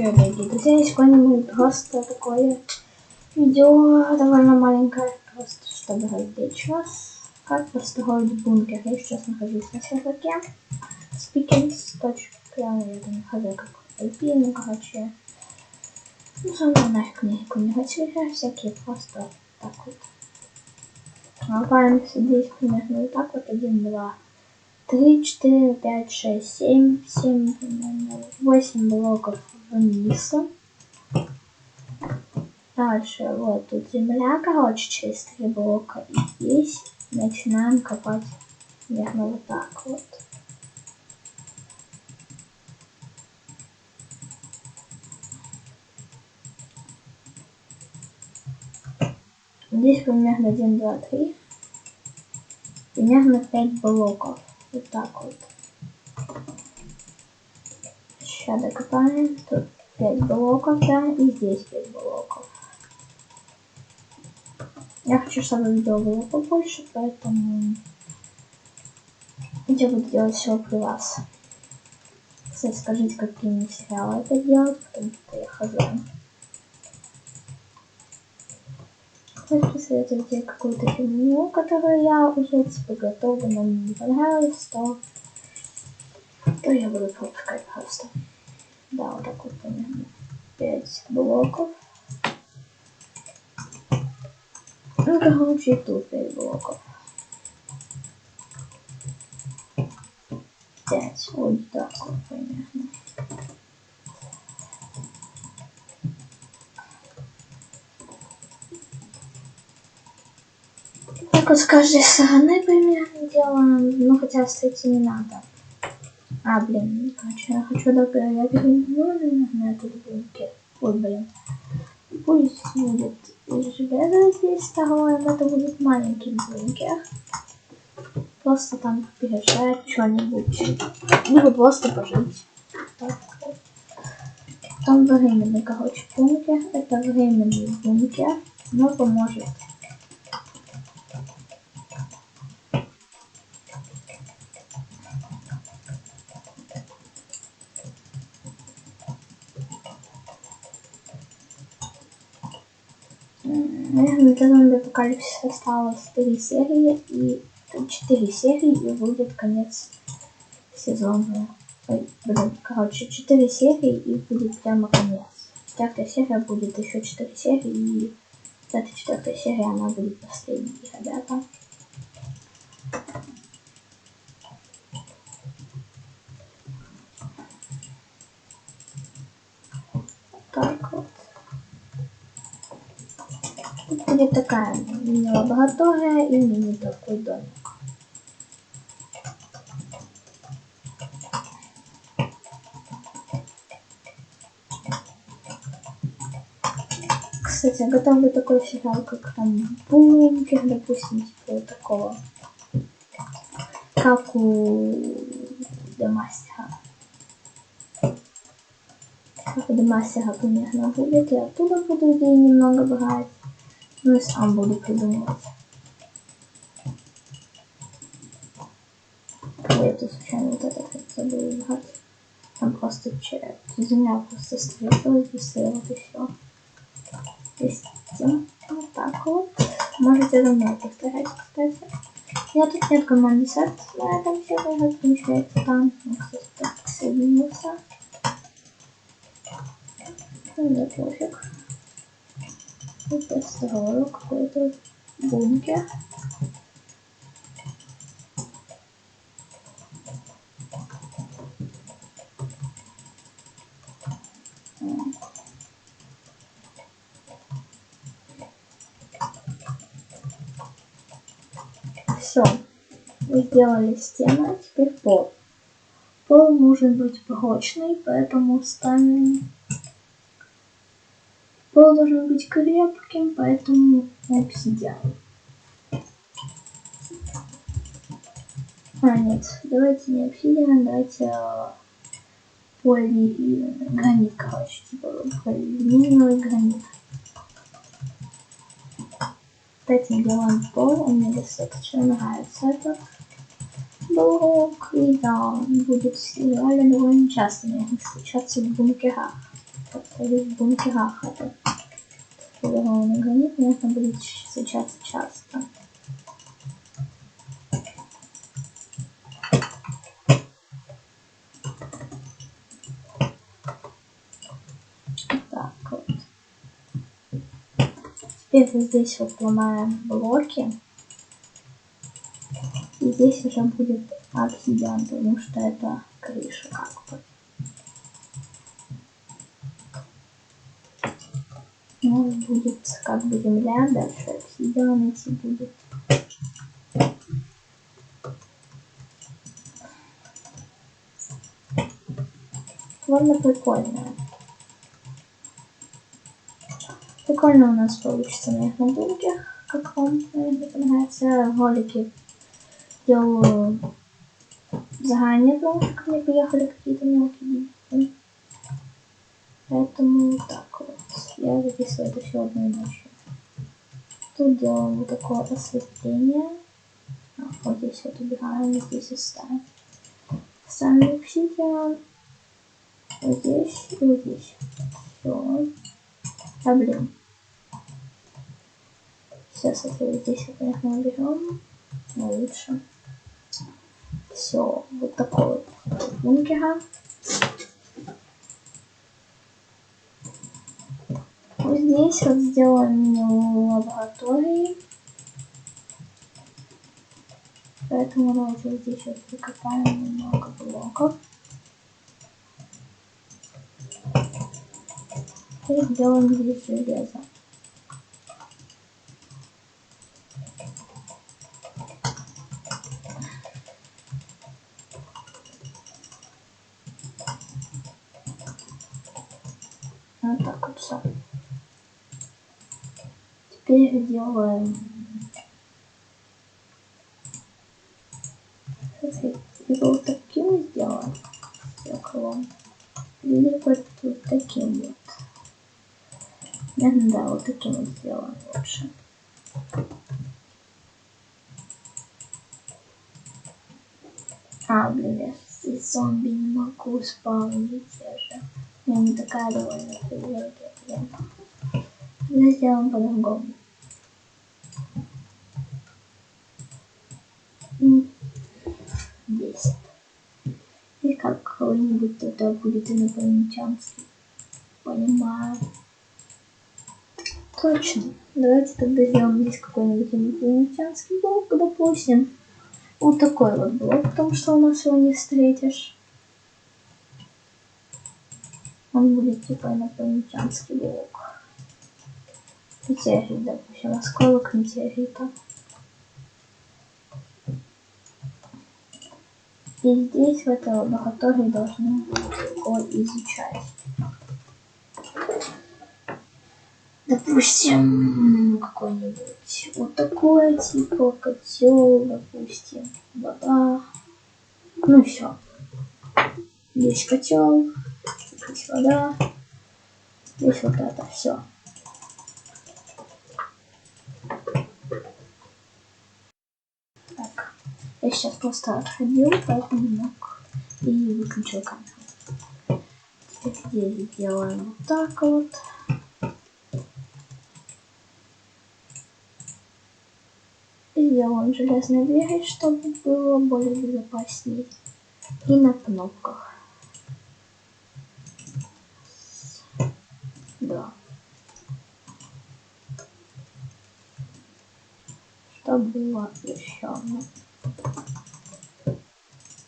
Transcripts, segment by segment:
Дорогие друзья, сегодня просто такое видео довольно маленькое, просто чтобы развлечь вас. Как построить бункер. Я сейчас нахожусь на сервере speakings. Я не хожу как IP, ну короче. Ну самое нафиг мне какой-нибудь сервер, всякие просто так вот. Набираем здесь примерно вот так вот. 1, 2, 3, 4, 5, 6, 7, 8 блоков вниз. Дальше вот тут земля, короче, через 3 блока. И здесь начинаем копать примерно вот так вот. Здесь примерно 1, 2, 3. Примерно 5 блоков. Вот так вот. Сейчас докопаем. Тут 5 блоков, да, и здесь 5 блоков. Я хочу, чтобы видео было побольше, поэтому я буду делать все при вас. Кстати, скажите, какие сериалы это делать, потому что я хожу. Если посоветуете какую-то фигню, которую я уже типа готова, но мне не понравилось, то я буду пропускать просто. Да, вот так вот примерно 5 блоков. Ну, короче, тут 5 блоков. 5, вот так вот примерно. Так вот с каждой стороны примерно делаем, ну хотя встретить не надо. Блин, короче, я хочу добавить, я перейду на этот бункер. Ой, блин. Пусть будет железо здесь второе, но это будет маленький бункер. Просто там пережать что-нибудь. Либо просто пожить. Так. Там временный, короче, бункер. Это временный бункер, но поможет. Наверное, до зомби-апокалипсиса осталось 3 серии и 4 серии, и будет конец сезона. Ой, блин, короче, 4 серии и будет прямо конец. 4-я серия будет еще 4 серии, и эта 4-я серия, она будет последней, ребята. Так вот. Тут будет такая мини-лаборатория и мини-такой домик. Кстати, я готовлю такой сериал, как там бункер, допустим, типа вот такого. Как у Демастера. Как у Демастера примерно будет. Я оттуда буду идеи немного брать. Ну и сам буду придумывать. Ой, это случайно вот этот забыл брать. Там просто земля просто стрелялась, и все. Есть вот так вот. Можете за мной повторять, кстати. Я тут нет команды сет на этом сервере, размещается там. Он, кстати, так соединился. Да пофиг. И построю какой-то бункер. Все. Мы сделали стену, теперь пол. Пол нужен быть прочный, поэтому ставим. Пол должен быть крепким, поэтому обсидиан. Нет, давайте не обсидиан, давайте полигранит, короче, типа полигранит гранит. Кстати, делаем пол, мне достаточно нравится этот блок, и да, он будет реально довольно часто, наверное, встречаться в бункерах. здесь в бункерах это полированный гранит, нужно будет встречаться часто. Так вот. Теперь вот здесь вот ломаем блоки. И здесь уже будет обсидиан, потому что это крыша как бы. Ну, будет как бы земля, дальше обсидиан идти будет. Ладно, прикольно. Прикольно у нас получится, наверное, бункер. Как вам, наверное, понравится. Ролики делаю заранее, потому что ко мне приехали какие-то мелкие дети. Поэтому так вот. Я записываю это все одной ночью. Тут делаем вот такое осветление. Вот здесь вот убираем, здесь оставим. Ставим обсидиан. Вот здесь и вот здесь. Все. А блин. Сейчас вот здесь вот, наверное, уберем. Но лучше. Все. Вот такой вот бункер. Вот здесь вот сделаем мини-лаборатории. Поэтому давайте вот здесь вот прикопаем немного блоков. И сделаем здесь железо. Вот так вот все. Теперь делаем либо вот таким сделаем стеклом, либо вот таким вот. Наверное, да, вот таким вот сделаем лучше. А, блин, я здесь зомби не могу спавнить, я же. Я не такая довольно привилегия, блин. Мы сделаем по-другому. Здесь. И как какой-нибудь это будет инопланетянский. Понимаю. Точно. Давайте тогда сделаем здесь какой-нибудь инопланетянский блок, допустим. Вот такой вот блок, потому что у нас его не встретишь. Он будет типа инопланетянский блок. Метеорит, допустим, осколок метеорита. И здесь в этой лаборатории должны его изучать. Допустим, какой-нибудь вот такой типа котел, допустим, вода. Ну все. Здесь котел, здесь вода, здесь вот это все. Так, я сейчас просто отходил, поэтому мог и выключил камеру. Теперь здесь делаем вот так вот. И делаем железные двери, чтобы было более безопаснее. И на кнопках. Да. Что было еще?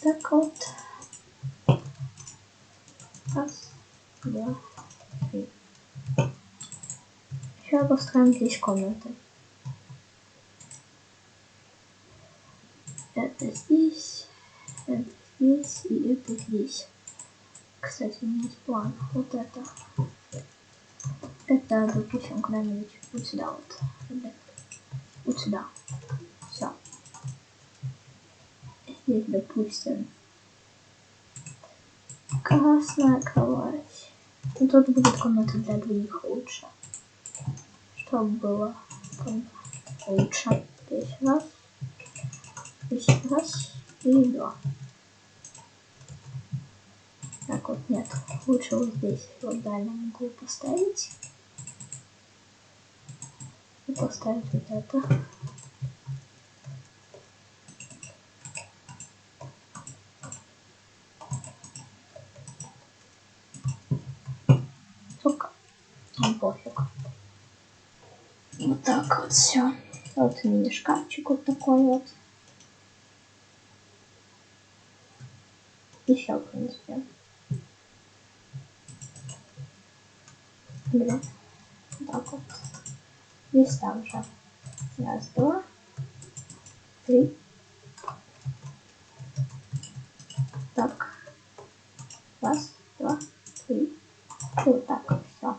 Так вот. Раз, два, три. Сейчас построим здесь комнаты. Это здесь и это здесь. Кстати, у меня есть план. Вот это. Это, допустим, куда-нибудь вот сюда вот. Вот сюда. Все. Здесь, допустим, красная кровать. И тут будет комната для двоих лучше. Чтобы было лучше. Здесь раз. Здесь раз и два. Так вот, нет. Лучше вот здесь вот в дальнем углу поставить. И поставить вот это. Сука. Ну, пофиг. Вот так вот все. Вот мини-шкафчик вот такой вот. И все, в принципе. Блин. Так вот. Здесь так же. Раз, два, три. Так. Раз, два, три. И вот так вот все.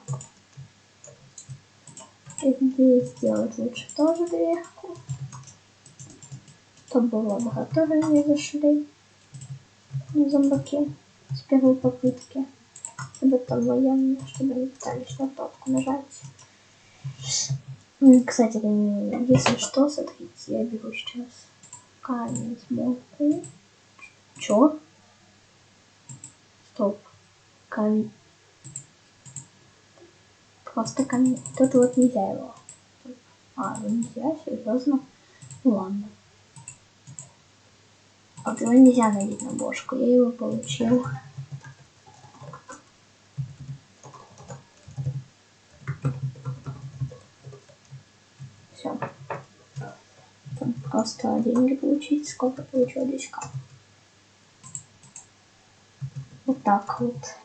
И здесь сделать лучше тоже дверку. Чтобы лобога тоже не зашли. Зомбаки с первой попытки. Чтобы там военные, чтобы не пытались на кнопку нажать. Кстати, если что, смотрите, я беру сейчас камень с молоткой. Чё? Стоп. Камень. Просто камень. Тут вот нельзя его. А, ну нельзя, серьезно? Ну ладно. Вот его нельзя надеть на бошку. Я его получил. Все. Просто деньги получить. Сколько получил 10к. Вот так вот.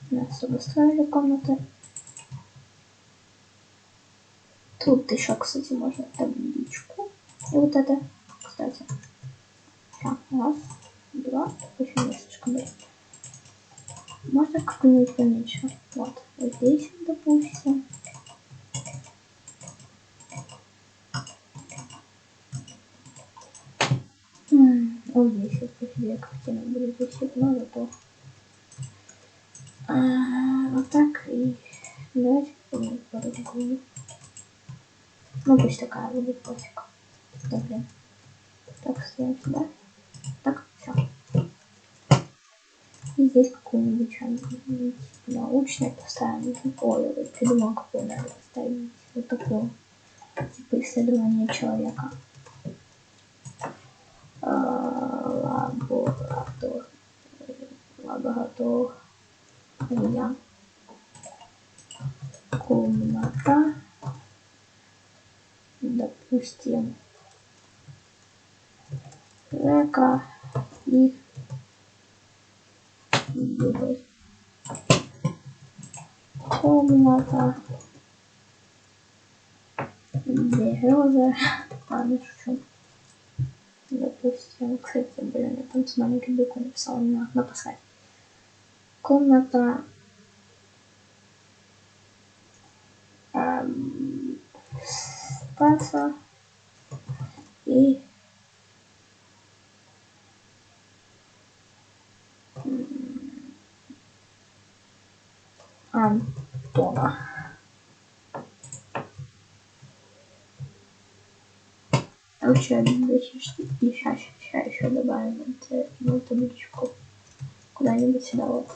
У нас обустроили комнаты. Тут еще, кстати, можно табличку. И вот это, кстати. Так, раз, два. Очень слишком быстро. Можно какую-нибудь поменьше. Вот. Вот здесь, допустим. Вот здесь вот посидеть картина будет висеть, но зато. Вот так и давайте попробуем по-другому. Ну пусть такая будет, пофиг. Да блин. Так, ставим сюда. Так, все. И здесь какую-нибудь что-нибудь научное поставим. Ой, я придумал, какую надо поставить. Вот такую. Типа исследование человека. Лаборатория. Комната. Допустим. Река и дубль. Комната. Береза. Ладно, шучу. Допустим, кстати, блин, я там с маленькой буквой написала, не надо написать. Комната Стаса и Антона. Короче, еще добавим эту табличку куда-нибудь сюда вот.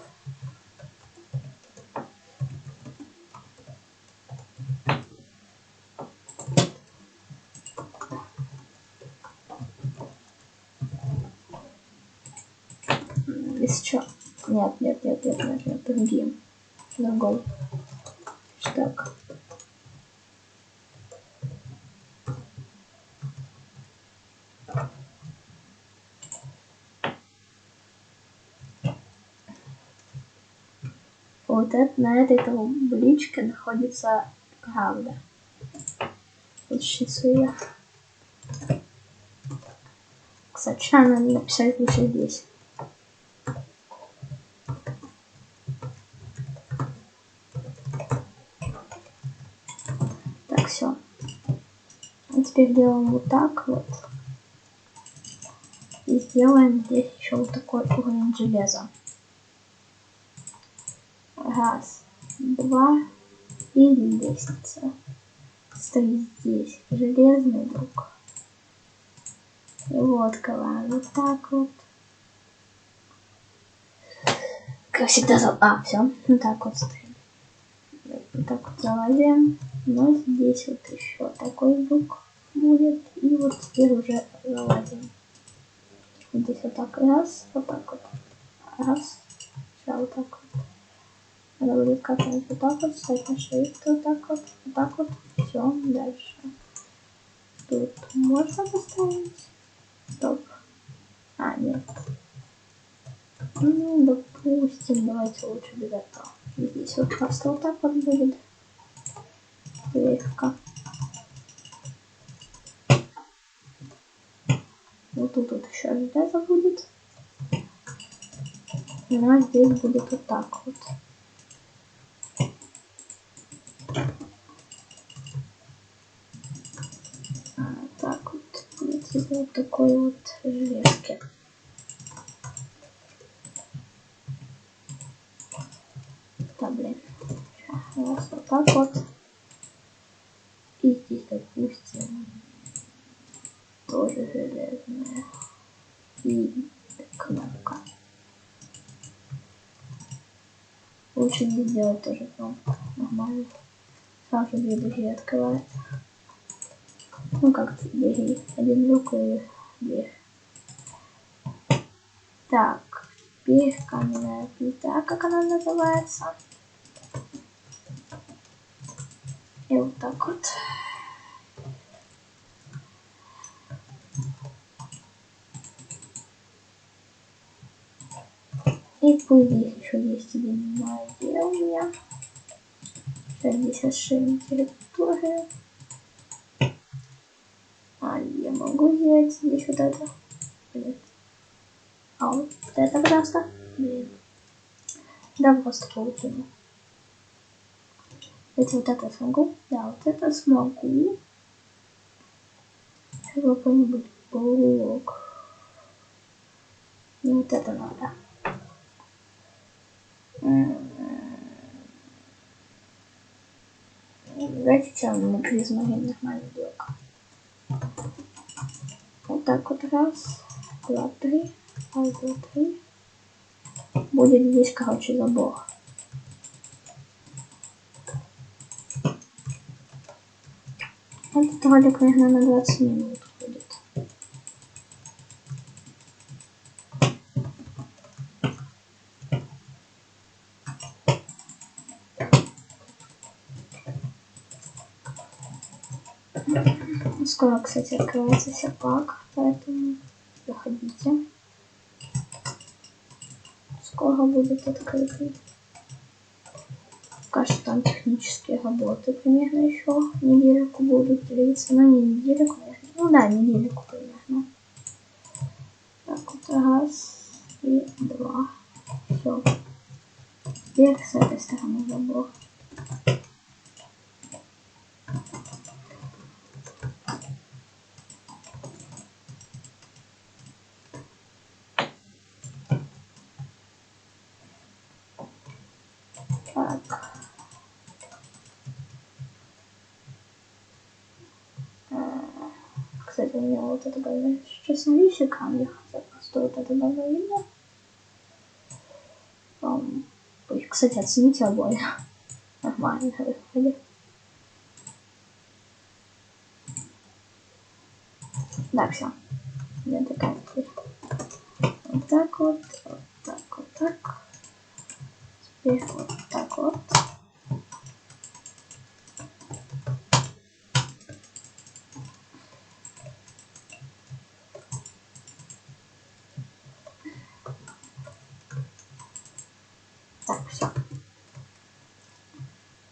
Если что. Нет, другим. Другой. Так. Вот это, на этой табличке находится правда. Вот я. Кстати, надо написать лучше здесь. Так, все. А теперь делаем вот так вот. И сделаем здесь еще вот такой уровень железа. Раз, два и лестница. Стоит здесь железный друг. И вот вот так вот. Как всегда, все. Вот так вот стоим. Вот так вот залазим. Но здесь вот еще такой звук будет. И вот теперь уже залазим. Здесь вот так раз, вот так вот. Раз. Сейчас вот так вот. Надо будет как-нибудь вот так вот, встать на шрифт вот так вот. Вот так вот. Все, дальше. Тут можно поставить. Стоп. А, нет. Ну, допустим, давайте лучше без этого. Здесь вот просто вот так вот будет. Легко. Вот тут вот еще железо будет. Но здесь будет вот так вот. Так вот. Будет из вот такой вот железки. Да, блин. Сейчас вот так вот. И здесь, допустим, тоже железная. И кнопка. Лучше не сделать тоже кнопку. Нормально. Сразу две двери открывается. Ну как двери. Один звук и дверь. Так. Теперь каменная плита, как она называется. И вот так вот. И пусть здесь еще есть один где у меня. Сейчас здесь ошибки тоже. А я могу взять здесь вот это. Нет. А вот это просто. Блин. Да, просто получилось. Вот это смогу. Да, вот это смогу. Сейчас какой-нибудь блок. И вот это надо. Давайте сделаем на призму нормальный блок. Вот так вот. Раз, два, три. Раз, два, три. Будет здесь, короче, забор. Этот ролик, наверное, на 20 минут будет. Скоро, кстати, открывается серпак, поэтому заходите. Скоро будет открытый. Пока что там технические работы примерно еще недельку будут длиться, но не недельку, наверное. Ну да, недельку примерно. Так вот, раз и два. Все. Теперь с этой стороны забор. Так. Кстати, у меня вот это было сейчас на весь экран. Я хотела просто вот это было видно. Ой, кстати, оцените обои. Нормально выходит. Да, все. У меня такая теперь. Вот так вот, вот так, вот так. Теперь вот так вот. Так, все.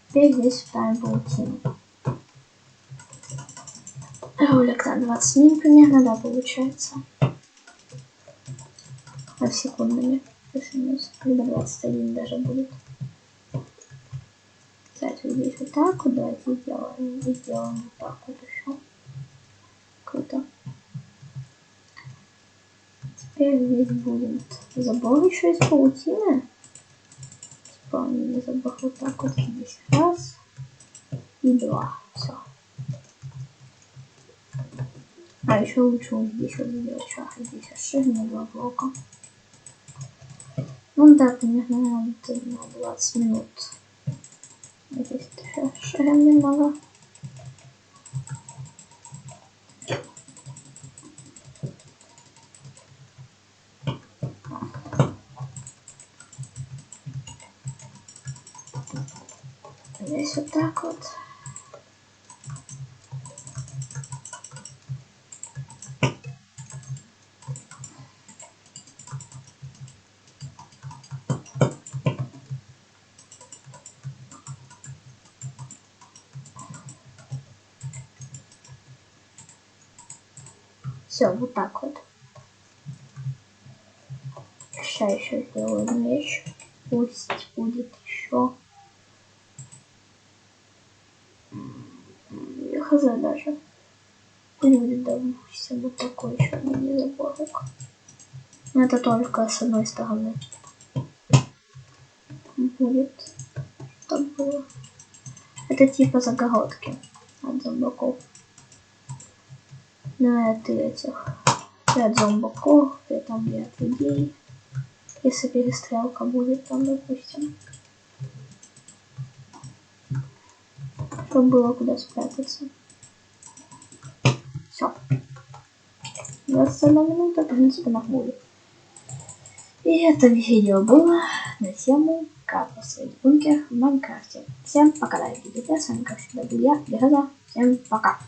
Теперь здесь ставим паутину. Ролик на 20 минут примерно, да, получается. На секундами. Либо 21 даже будет. Кстати, вот здесь вот так вот. Давайте сделаем. И сделаем вот так вот еще. Круто. Теперь здесь будет забор еще из паутины. Исполнение забор вот так вот здесь. Раз и два. Все. А еще лучше вот здесь вот сделать шаг. Здесь ошибно два блока. Ну да, примерно на 20 минут. Здесь шагом немного. Здесь вот так вот. Все, вот так вот. Сейчас еще сделаю меч. Пусть будет еще. Я хз даже. Пусть будет, допустим, вот такой еще заборок. Но это только с одной стороны будет. Что было? Это типа загородки от зомбаков. Ну это этих. И от зомбаков, и там и от людей. Если перестрелка будет там, допустим. Чтобы было куда спрятаться. Все. 21 минута, в принципе, на хуй. И это видео было на тему как построить бункер в Майнкрафте. Всем пока, дорогие друзья, с вами как всегда был я, Береза. Всем пока.